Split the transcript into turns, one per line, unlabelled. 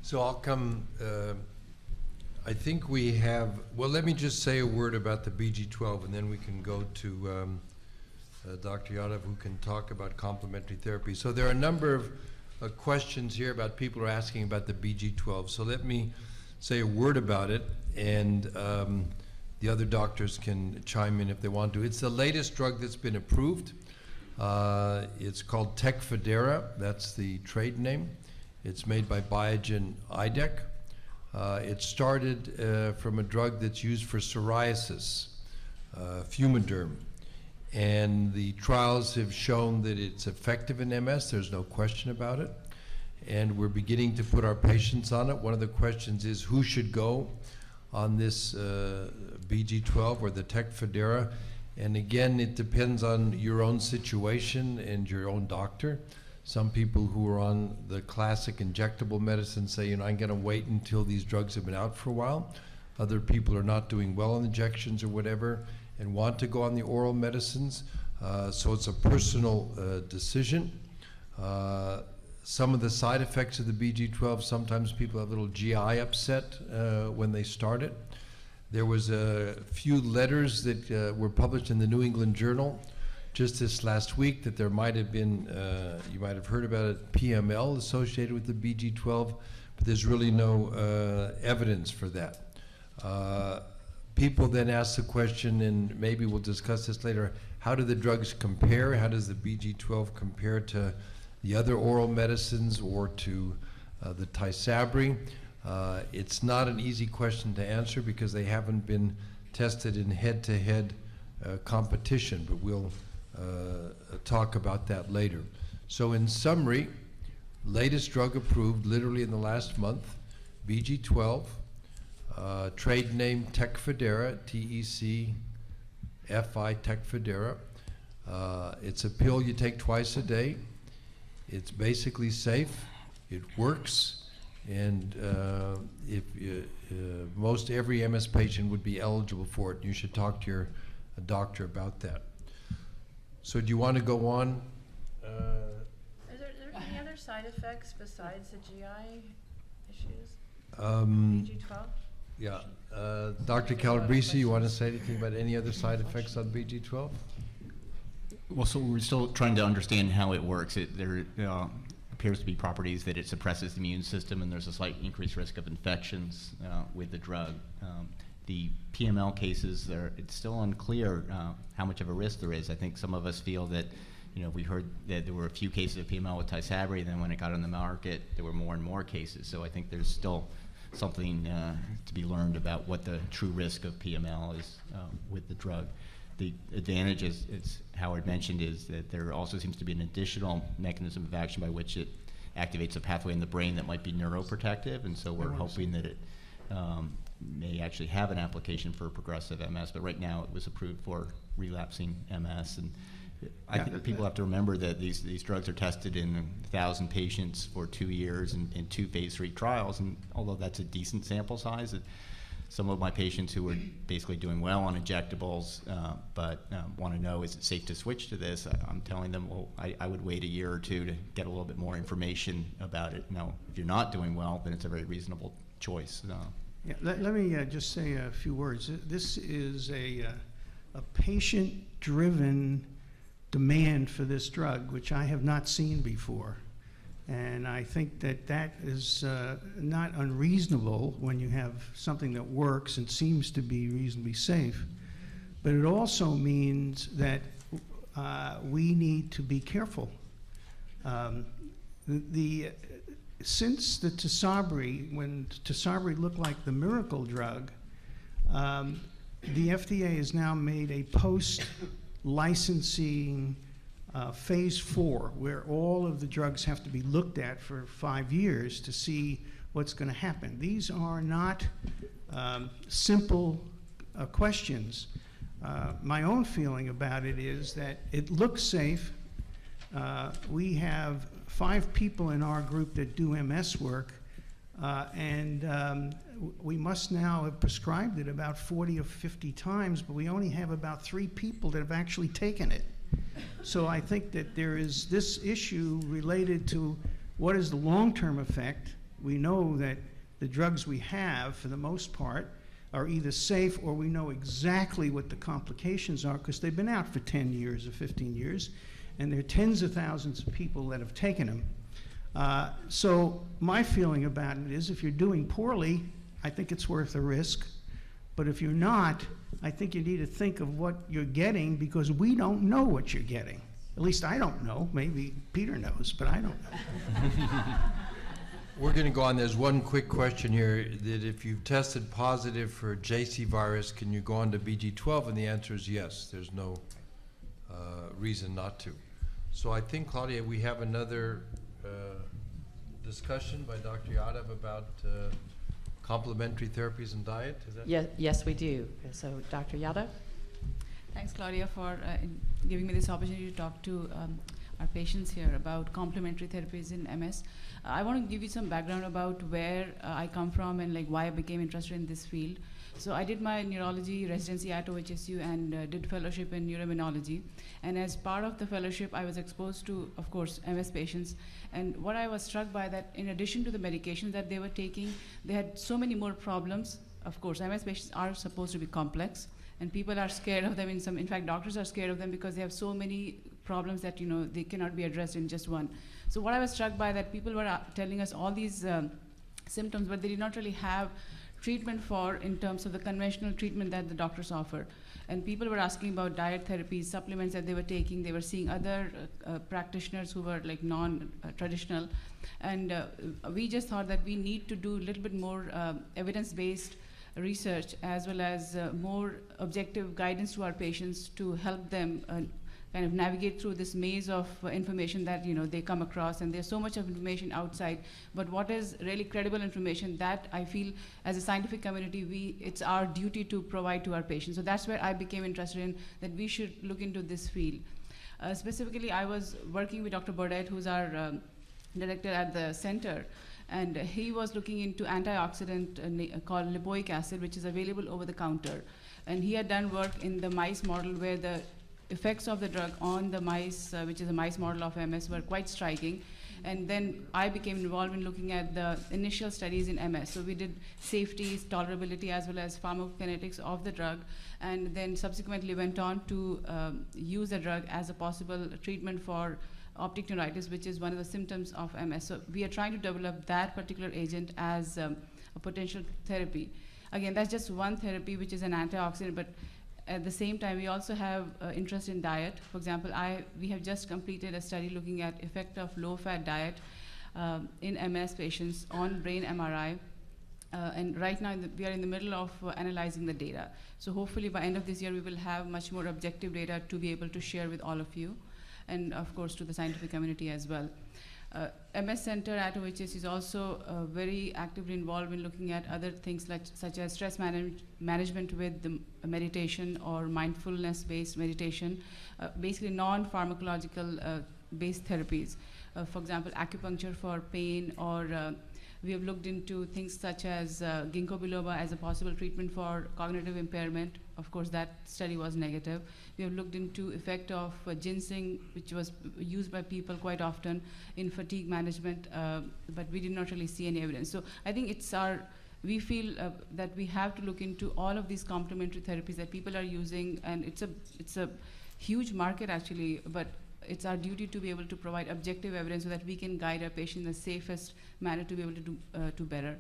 So I'll come, I think we have, well, let me just say a word about the BG12, and then we can go to Dr. Yadav, who can talk about complementary therapy. So there are a number of questions here about people who are asking about the BG12. So let me say a word about it, and the other doctors can chime in if they want to. It's the latest drug that's been approved. It's called Tecfidera. That's the trade name. It's made by Biogen IDEC. It started from a drug that's used for psoriasis, Fumiderm. And the trials have shown that it's effective in MS. There's no question about it. And we're beginning to put our patients on it. One of the questions is who should go on this BG12 or the Tecfidera. And again, it depends on your own situation and your own doctor. Some people who are on the classic injectable medicine say, you know, I'm going to wait until these drugs have been out for a while. Other people are not doing well on injections or whatever and want to go on the oral medicines. So it's a personal decision. Some of the side effects of the BG12, sometimes people have a little GI upset when they start it. There was a few letters that were published in the New England Journal just this last week that there might have been, you might have heard about it, PML associated with the BG12, but there's really no evidence for that. People then ask the question, and maybe we'll discuss this later, how do the drugs compare? How does the BG12 compare to the other oral medicines or to the Tysabri? It's not an easy question to answer because they haven't been tested in head-to-head competition, but we'll talk about that later. So in summary, latest drug approved literally in the last month, BG12, trade name Tecfidera, T-E-C-F-I, Tecfidera. It's a pill you take twice a day. It's basically safe, it works, and most every MS patient would be eligible for it. You should talk to your doctor about that. So do you want to go on?
Are there any other side effects besides the GI issues? BG12?
Yeah. Dr. Calabrese, you want to say anything about any other side effects on BG12?
Well, so we're still trying to understand how it works. There appears to be properties that it suppresses the immune system, and there's a slight increased risk of infections with the drug. The PML cases, it's still unclear how much of a risk there is. I think some of us feel that, you know, we heard that there were a few cases of PML with Tysabri, and then when it got on the market, there were more and more cases. So I think there's still something to be learned about what the true risk of PML is with the drug. The advantage, as Howard mentioned, is that there also seems to be an additional mechanism of action by which it activates a pathway in the brain that might be neuroprotective, and so we're hoping that it may actually have an application for progressive MS, but right now it was approved for relapsing MS. And I think people have to remember that these drugs are tested in 1,000 patients for 2 years in 2 phase 3 trials, and although that's a decent sample size, some of my patients who are basically doing well on injectables but want to know, is it safe to switch to this? I'm telling them, well, I would wait a year or two to get a little bit more information about it. Now, if you're not doing well, then it's a very reasonable choice.
Yeah, let me just say a few words. This is a patient-driven demand for this drug, which I have not seen before. And I think that is not unreasonable when you have something that works and seems to be reasonably safe. But it also means that we need to be careful. Since the Tysabri, when Tysabri looked like the miracle drug, the FDA has now made a post-licensing phase 4, where all of the drugs have to be looked at for 5 years to see what's going to happen. These are not simple questions. My own feeling about it is that it looks safe. We have 5 people in our group that do MS work, and we must now have prescribed it about 40 or 50 times, but we only have about 3 people that have actually taken it. So I think that there is this issue related to what is the long-term effect, We know that the drugs we have, for the most part, are either safe or we know exactly what the complications are because they've been out for 10 years or 15 years, and there are tens of thousands of people that have taken them. So my feeling about it is if you're doing poorly, I think it's worth the risk. But if you're not, I think you need to think of what you're getting because we don't know what you're getting. At least I don't know. Maybe Peter knows, but I don't know.
We're going to go on. There's one quick question here, that if you've tested positive for JC virus, can you go on to BG12? And the answer is yes. There's no reason not to. So I think, Claudia, we have another discussion by Dr. Yadav about complementary therapies and diet. Is that?
Yes, we do. So, Dr. Yadav?
Thanks, Claudia, for giving me this opportunity to talk to our patients here about complementary therapies in MS. I want to give you some background about where I come from and like why I became interested in this field. So I did my neurology residency at OHSU and did fellowship in neuroimmunology. And as part of the fellowship, I was exposed to, of course, MS patients. And what I was struck by that in addition to the medication that they were taking, they had so many more problems. Of course, MS patients are supposed to be complex, and people are scared of them. In fact, doctors are scared of them because they have so many problems that they cannot be addressed in just one. So what I was struck by that people were telling us all these symptoms, but they did not really have treatment for in terms of the conventional treatment that the doctors offer. And people were asking about diet therapies, supplements that they were taking. They were seeing other practitioners who were like non-traditional. And we just thought that we need to do a little bit more evidence-based research as well as more objective guidance to our patients to help them kind of navigate through this maze of information that they come across, and there's so much of information outside. But what is really credible information that I feel as a scientific community, it's our duty to provide to our patients. So that's where I became interested in that we should look into this field. Specifically, I was working with Dr. Burdett, who's our director at the center, and he was looking into antioxidant called lipoic acid, which is available over the counter. And he had done work in the mice model where the effects of the drug on the mice, which is a mice model of MS, were quite striking. And then I became involved in looking at the initial studies in MS. So we did safety, tolerability, as well as pharmacokinetics of the drug, and then subsequently went on to use the drug as a possible treatment for optic neuritis, which is one of the symptoms of MS. So we are trying to develop that particular agent as a potential therapy. Again, that's just one therapy, which is an antioxidant, but at the same time, we also have interest in diet. For example, we have just completed a study looking at effect of low-fat diet in MS patients on brain MRI. And right now, we are in the middle of analyzing the data. So hopefully, by end of this year, we will have much more objective data to be able to share with all of you, and of course, to the scientific community as well. MS Center at OHS is also very actively involved in looking at other things such as stress management with the meditation or mindfulness-based meditation, basically non-pharmacological based therapies. For example, acupuncture for pain, or we have looked into things such as ginkgo biloba as a possible treatment for cognitive impairment. Of course, that study was negative. We have looked into effect of ginseng, which was used by people quite often in fatigue management, but we did not really see any evidence. So I think we feel that we have to look into all of these complementary therapies that people are using, and it's a huge market actually, but it's our duty to be able to provide objective evidence so that we can guide our patient in the safest manner to be able to do better.